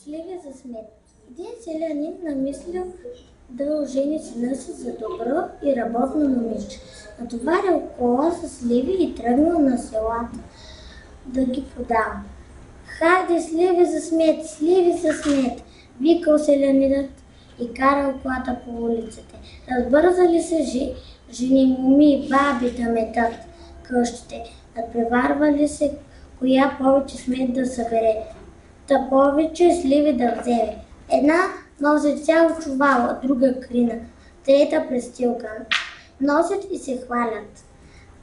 Сливи за смет. Един селянин намислил да ожени сина си за добро и работно момиче. Натоварил кола с сливи и тръгнал на селата да ги продава. Хайде, сливи за смет, викал селянинът и карал колата по улиците. Разбързали се жени, моми, баби да метат къщите. Надпреварвали се коя повече смет да събере, та повече сливи да вземе. Една носи цяло чувало, друга крина, трета престилка. Носят и се хвалят.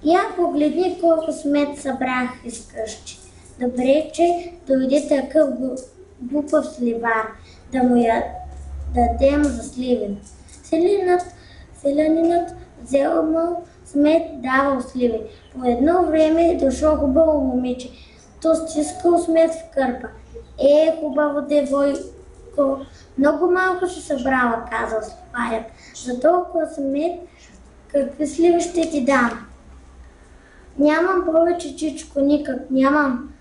Я погледни колко смет събрах из къщи. Добре, че дойде такъв глупав сливар, да му я дадем за сливи. Селянинът взел му смет, давал сливи. По едно време дошло хубаво момиче. То стискал смет в кърпа. Хубаво девойко, много малко си събрала, казал сливарят. За толкова смет, какви сливи ще ти дам? Нямам повече, чичко, никак нямам.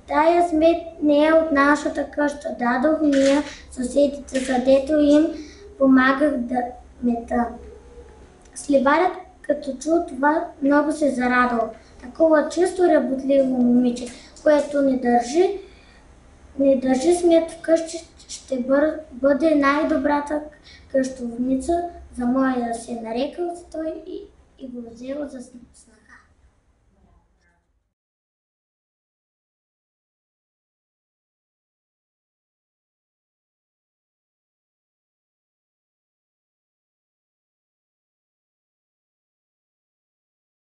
Тая смет не е от нашата къща. Дадох ние съседите, задето им помагах да мета. Сливарят, като чу това, много се зарадвал. Такова чисто работливо момиче, което не държи смет в къщи, ще бъде най-добрата къщовница за моя син. Нарекал се той и го взел за снах.